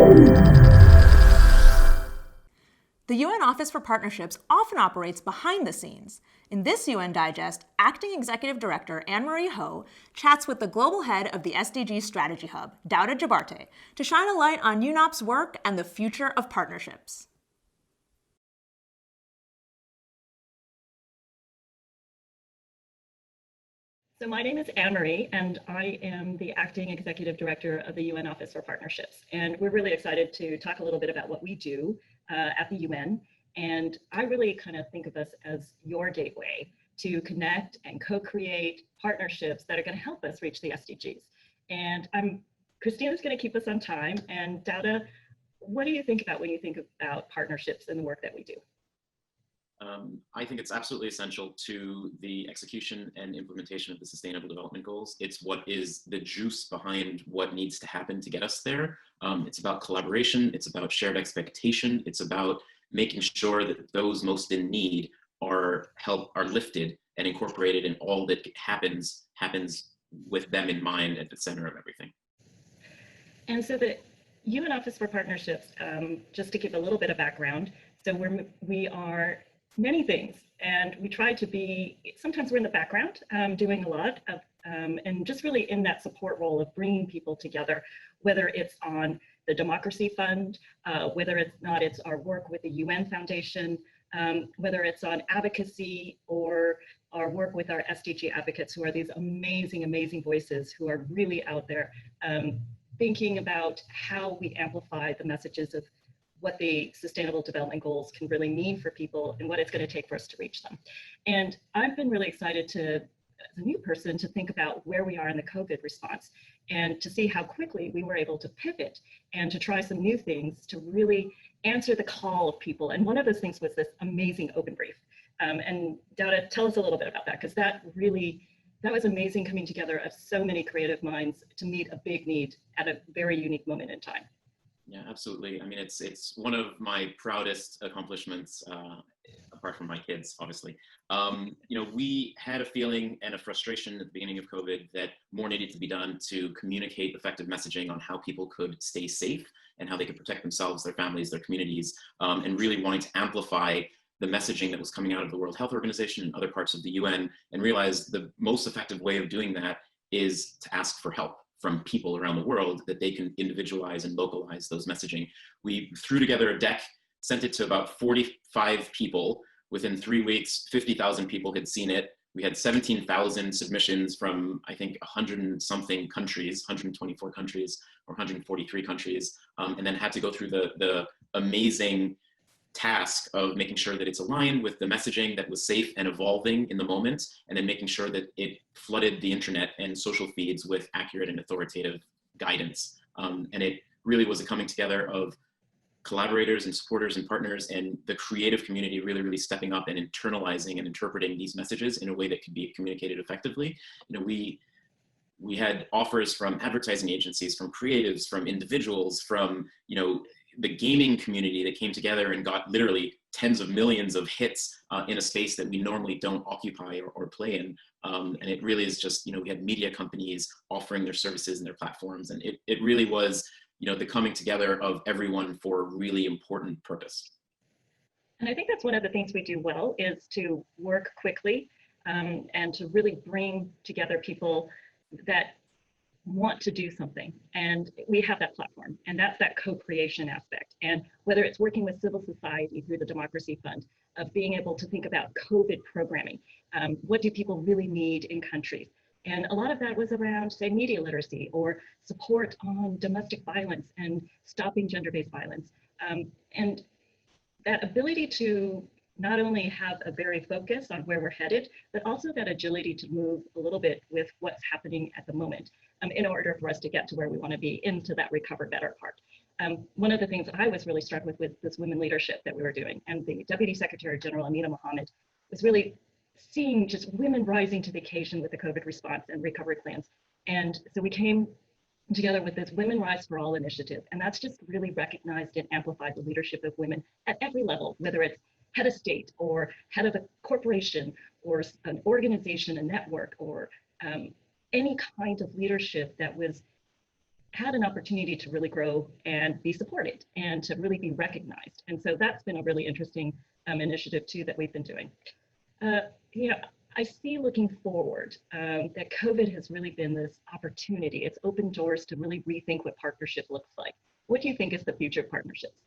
The UN Office for Partnerships often operates behind the scenes. In this UN Digest, Acting Executive Director Annemarie Hou chats with the global head of the SDG Strategy Hub, Douda Jabarte, to shine a light on UNOP's work and the future of partnerships. So my name is Annemarie, and I am the Acting Executive Director of the UN Office for Partnerships. And we're really excited to talk a little bit about what we do at the UN. And I really kind of think of us as your gateway to connect and co-create partnerships that are going to help us reach the SDGs. And Christina's going to keep us on time. And Douda, what do you think about when you think about partnerships and the work that we do? I think it's absolutely essential to the execution and implementation of the Sustainable Development Goals. It's what is the juice behind what needs to happen to get us there. It's about collaboration. It's about shared expectation. It's about making sure that those most in need are lifted and incorporated in all that happens with them in mind at the center of everything. And so the UN Office for Partnerships, just to give a little bit of background, so we are many things, and we try to be, sometimes we're in the background doing a lot of, and just really in that support role of bringing people together, whether it's on the Democracy Fund, whether it's our work with the UN Foundation, whether it's on advocacy or our work with our SDG advocates, who are these amazing, amazing voices who are really out there thinking about how we amplify the messages of what the Sustainable Development Goals can really mean for people and what it's going to take for us to reach them. And I've been really excited to, as a new person, to think about where we are in the COVID response and to see how quickly we were able to pivot and to try some new things to really answer the call of people. And one of those things was this amazing open brief. And Douda, tell us a little bit about that, because that was amazing, coming together of so many creative minds to meet a big need at a very unique moment in time. Yeah, absolutely. I mean, it's one of my proudest accomplishments, apart from my kids, obviously. We had a feeling and a frustration at the beginning of COVID that more needed to be done to communicate effective messaging on how people could stay safe and how they could protect themselves, their families, their communities, and really wanting to amplify the messaging that was coming out of the World Health Organization and other parts of the UN, and realized the most effective way of doing that is to ask for help from people around the world, that they can individualize and localize those messaging. We threw together a deck, sent it to about 45 people. Within 3 weeks, 50,000 people had seen it. We had 17,000 submissions from, I think, 100 and something countries, 124 countries or 143 countries, and then had to go through the amazing task of making sure that it's aligned with the messaging that was safe and evolving in the moment, and then making sure that it flooded the internet and social feeds with accurate and authoritative guidance. And it really was a coming together of collaborators and supporters and partners, and the creative community really, really stepping up and internalizing and interpreting these messages in a way that could be communicated effectively. We had offers from advertising agencies, from creatives, from individuals, from the gaming community that came together and got literally tens of millions of hits in a space that we normally don't occupy or play in. And it really is just, we had media companies offering their services and their platforms. And it really was, the coming together of everyone for a really important purpose. And I think that's one of the things we do well, is to work quickly and to really bring together people that want to do something. And we have that platform, and that's that co-creation aspect. And whether it's working with civil society through the Democracy Fund, of being able to think about COVID programming, what do people really need in countries? And a lot of that was around, say, media literacy or support on domestic violence and stopping gender-based violence. And that ability to not only have a very focus on where we're headed, but also that agility to move a little bit with what's happening at the moment in order for us to get to where we want to be, into that recover better part. One of the things I was really struck with this women leadership that we were doing, and the Deputy Secretary General Amina Mohammed was really seeing just women rising to the occasion with the COVID response and recovery plans. And so we came together with this Women Rise for All initiative, and that's just really recognized and amplified the leadership of women at every level, whether it's head of state or head of a corporation or an organization, a network, or any kind of leadership that was had an opportunity to really grow and be supported and to really be recognized. And so that's been a really interesting initiative too that we've been doing. You know, I see looking forward that COVID has really been this opportunity. It's opened doors to really rethink what partnership looks like. What do you think is the future of partnerships?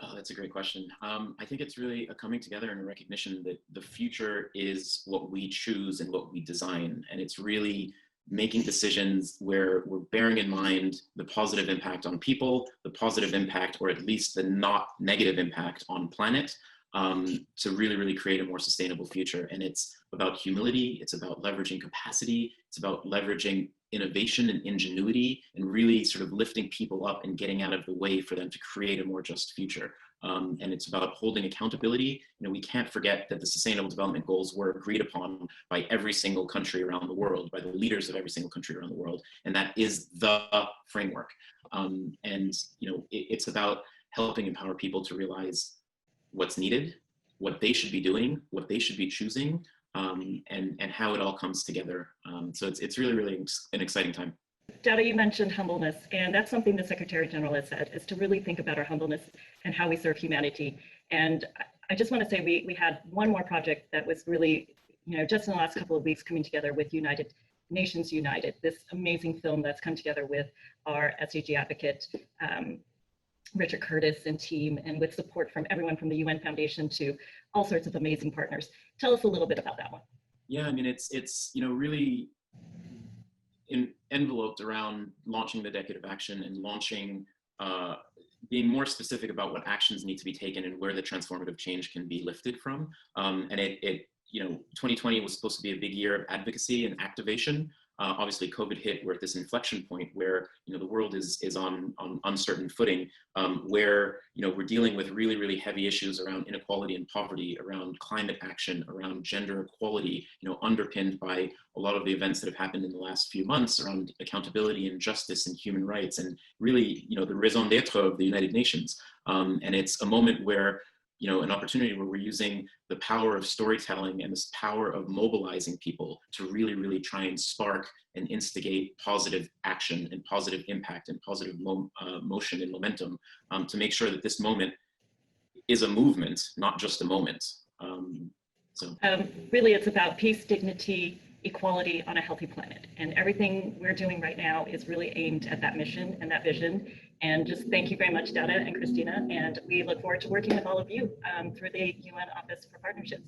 Oh, that's a great question. I think it's really a coming together and a recognition that the future is what we choose and what we design. And it's really making decisions where we're bearing in mind the positive impact on people, the positive impact, or at least the not negative impact on planet, to really, really create a more sustainable future. And it's about humility, it's about leveraging capacity, it's about leveraging innovation and ingenuity, and really sort of lifting people up and getting out of the way for them to create a more just future. And it's about holding accountability. You know, we can't forget that the Sustainable Development Goals were agreed upon by every single country around the world, by the leaders of every single country around the world, and that is the framework. And you know, it's about helping empower people to realize what's needed, what they should be doing, what they should be choosing, and how it all comes together. So it's really, really an exciting time. Dada, you mentioned humbleness, and that's something the Secretary General has said, is to really think about our humbleness and how we serve humanity. And I just want to say we had one more project that was really, you know, just in the last couple of weeks coming together with United Nations United, this amazing film that's come together with our SDG advocate, Richard Curtis and team, and with support from everyone from the UN Foundation to all sorts of amazing partners. Tell us a little bit about that one. Yeah, I mean, it's you know, really enveloped around launching the Decade of Action and launching, being more specific about what actions need to be taken and where the transformative change can be lifted from. And you know, 2020 was supposed to be a big year of advocacy and activation. Obviously, COVID hit. We're at this inflection point where, you know, the world is on uncertain footing, where, you know, we're dealing with really, really heavy issues around inequality and poverty, around climate action, around gender equality, you know, underpinned by a lot of the events that have happened in the last few months around accountability and justice and human rights, and really, you know, the raison d'etre of the United Nations. And it's a moment where, you know, an opportunity where we're using the power of storytelling and this power of mobilizing people to really, really try and spark and instigate positive action and positive impact and positive motion and momentum, to make sure that this moment is a movement, not just a moment. Really, it's about peace, dignity, equality on a healthy planet. And everything we're doing right now is really aimed at that mission and that vision. And just thank you very much, Dada and Christina. And we look forward to working with all of you through the UN Office for Partnerships.